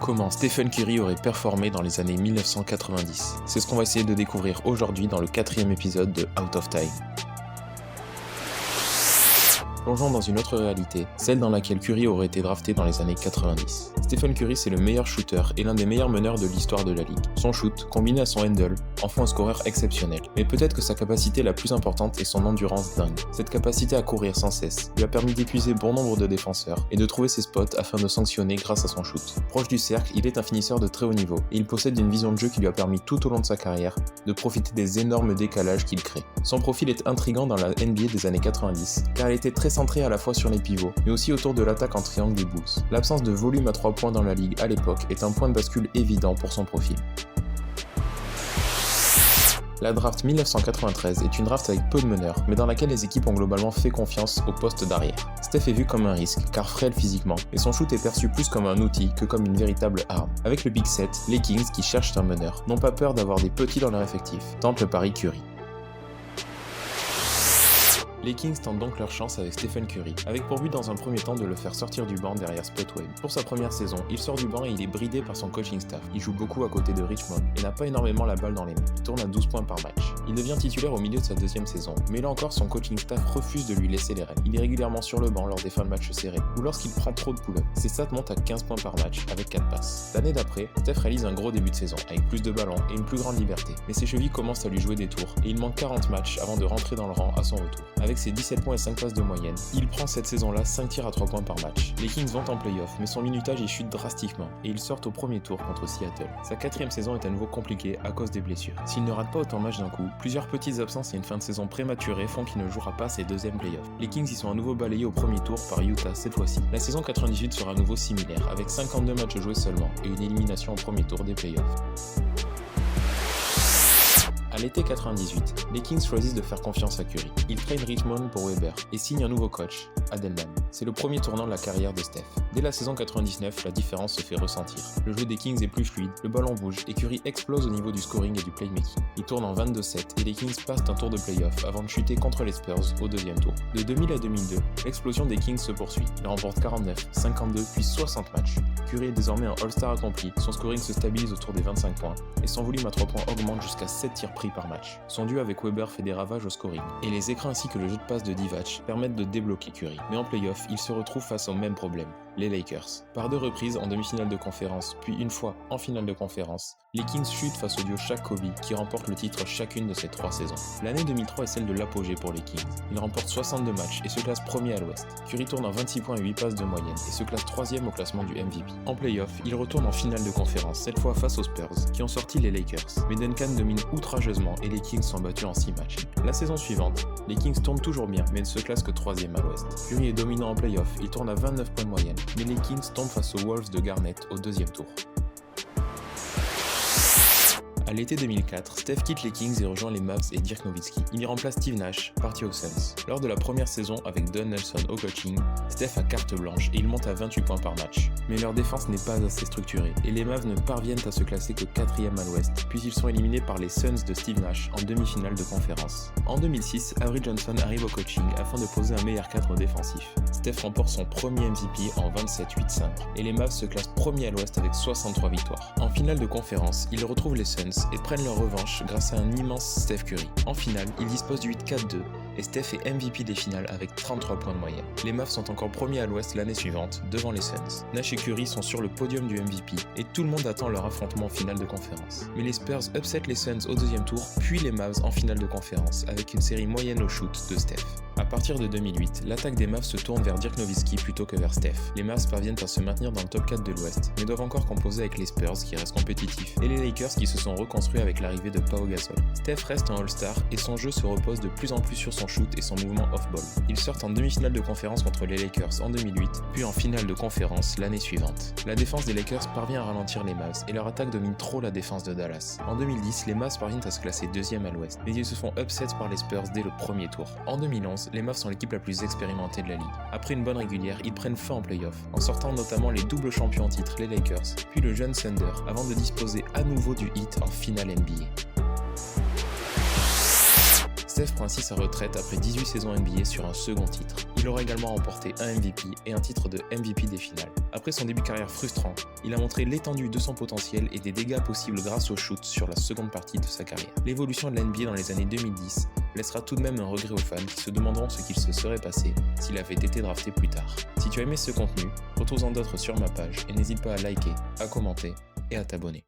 Comment Stephen Curry aurait performé dans les années 1990. C'est ce qu'on va essayer de découvrir aujourd'hui dans le 4e épisode de Out of Time. Plongeons dans une autre réalité, celle dans laquelle Curry aurait été drafté dans les années 90. Stephen Curry, c'est le meilleur shooter et l'un des meilleurs meneurs de l'histoire de la ligue. Son shoot, combiné à son handle, en font un scoreur exceptionnel. Mais peut-être que sa capacité la plus importante est son endurance dingue. Cette capacité à courir sans cesse lui a permis d'épuiser bon nombre de défenseurs et de trouver ses spots afin de sanctionner grâce à son shoot. Proche du cercle, il est un finisseur de très haut niveau et il possède une vision de jeu qui lui a permis tout au long de sa carrière de profiter des énormes décalages qu'il crée. Son profil est intriguant dans la NBA des années 90 car il était très centré à la fois sur les pivots, mais aussi autour de l'attaque en triangle des Bulls. L'absence de volume à 3 points dans la ligue à l'époque est un point de bascule évident pour son profil. La draft 1993 est une draft avec peu de meneurs, mais dans laquelle les équipes ont globalement fait confiance au poste d'arrière. Steph est vu comme un risque, car frêle physiquement, et son shoot est perçu plus comme un outil que comme une véritable arme. Avec le Big Set, les Kings, qui cherchent un meneur, n'ont pas peur d'avoir des petits dans leur effectif, tentent le pari Curry. Les Kings tentent donc leur chance avec Stephen Curry, avec pour but dans un premier temps de le faire sortir du banc derrière Spotweb. Pour sa première saison, il sort du banc et il est bridé par son coaching staff. Il joue beaucoup à côté de Richmond et n'a pas énormément la balle dans les mains. Il tourne à 12 points par match. Il devient titulaire au milieu de sa deuxième saison, mais là encore son coaching staff refuse de lui laisser les rênes. Il est régulièrement sur le banc lors des fins de match serrés, ou lorsqu'il prend trop de pull-up. Ses stats montent à 15 points par match, avec 4 passes. L'année d'après, Steph réalise un gros début de saison, avec plus de ballons et une plus grande liberté. Mais ses chevilles commencent à lui jouer des tours, et il manque 40 matchs avant de rentrer dans le rang à son retour. Avec ses 17 points et 5 passes de moyenne, il prend cette saison-là 5 tirs à 3 points par match. Les Kings vont en playoff, mais son minutage y chute drastiquement, et ils sortent au premier tour contre Seattle. Sa 4e saison est à nouveau compliquée à cause des blessures. S'il ne rate pas autant de matchs d'un coup, plusieurs petites absences et une fin de saison prématurée font qu'il ne jouera pas ses deuxièmes playoffs. Les Kings y sont à nouveau balayés au premier tour par Utah cette fois-ci. La saison 98 sera à nouveau similaire, avec 52 matchs joués seulement, et une élimination au premier tour des playoffs. À l'été 98, les Kings choisissent de faire confiance à Curry. Ils trade Richmond pour Weber et signent un nouveau coach, Adelman. C'est le premier tournant de la carrière de Steph. Dès la saison 99, la différence se fait ressentir. Le jeu des Kings est plus fluide, le ballon bouge et Curry explose au niveau du scoring et du playmaking. Il tourne en 22-7 et les Kings passent un tour de playoff avant de chuter contre les Spurs au deuxième tour. De 2000 à 2002, l'explosion des Kings se poursuit. Ils remportent 49, 52 puis 60 matchs. Curry est désormais un All-Star accompli, son scoring se stabilise autour des 25 points et son volume à 3 points augmente jusqu'à 7 tirs pris par match. Son duo avec Weber fait des ravages au scoring, et les écrans ainsi que le jeu de passe de Divac permettent de débloquer Curry. Mais en playoff, il se retrouve face au même problème, les Lakers. Par 2 reprises en demi-finale de conférence, puis une fois en finale de conférence, les Kings chutent face au duo Shaq-Kobe qui remporte le titre chacune de ces 3 saisons. L'année 2003 est celle de l'apogée pour les Kings. Ils remportent 62 matchs et se classent premier à l'ouest. Curry tourne en 26 points et 8 passes de moyenne et se classe 3e au classement du MVP. En playoff, il retourne en finale de conférence, cette fois face aux Spurs, qui ont sorti les Lakers. Mais Duncan domine outrageusement et les Kings sont battus en 6 matchs. La saison suivante, les Kings tournent toujours bien, mais ne se classent que 3e à l'ouest. Curry est dominant en playoff, il tourne à 29 points de moyenne, mais les Kings tombent face aux Wolves de Garnett au deuxième tour. À l'été 2004, Steph quitte les Kings et rejoint les Mavs et Dirk Nowitzki. Il y remplace Steve Nash, parti aux Suns. Lors de la première saison avec Don Nelson au coaching, Steph a carte blanche et il monte à 28 points par match. Mais leur défense n'est pas assez structurée et les Mavs ne parviennent à se classer que 4e à l'ouest, puis ils sont éliminés par les Suns de Steve Nash en demi-finale de conférence. En 2006, Avery Johnson arrive au coaching afin de poser un meilleur cadre défensif. Steph remporte son premier MVP en 27-8-5 et les Mavs se classent premier à l'ouest avec 63 victoires. En finale de conférence, ils retrouvent les Suns et prennent leur revanche grâce à un immense Steph Curry. En finale, ils disposent du 8-4-2 et Steph est MVP des finales avec 33 points de moyenne. Les Mavs sont encore premiers à l'ouest l'année suivante, devant les Suns. Nash et Curry sont sur le podium du MVP et tout le monde attend leur affrontement en finale de conférence. Mais les Spurs upset les Suns au deuxième tour, puis les Mavs en finale de conférence avec une série moyenne au shoot de Steph. À partir de 2008, l'attaque des Mavs se tourne vers Dirk Nowitzki plutôt que vers Steph. Les Mavs parviennent à se maintenir dans le top 4 de l'Ouest, mais doivent encore composer avec les Spurs qui restent compétitifs, et les Lakers qui se sont reconstruits avec l'arrivée de Pau Gasol. Steph reste un All-Star et son jeu se repose de plus en plus sur son shoot et son mouvement off-ball. Ils sortent en demi-finale de conférence contre les Lakers en 2008, puis en finale de conférence l'année suivante. La défense des Lakers parvient à ralentir les Mavs et leur attaque domine trop la défense de Dallas. En 2010, les Mavs parviennent à se classer 2e à l'Ouest, mais ils se font upset par les Spurs dès le premier tour. En 2011, les Mavs sont l'équipe la plus expérimentée de la ligue. Après une bonne régulière, ils prennent fin en playoff, en sortant notamment les doubles champions en titre, les Lakers, puis le jeune Thunder, avant de disposer à nouveau du Heat en finale NBA. Steph prend ainsi sa retraite après 18 saisons NBA sur un second titre. Il aura également remporté un MVP et un titre de MVP des finales. Après son début de carrière frustrant, il a montré l'étendue de son potentiel et des dégâts possibles grâce au shoot sur la seconde partie de sa carrière. L'évolution de la NBA dans les années 2010 laissera tout de même un regret aux fans qui se demanderont ce qu'il se serait passé s'il avait été drafté plus tard. Si tu as aimé ce contenu, retrouve-en d'autres sur ma page et n'hésite pas à liker, à commenter et à t'abonner.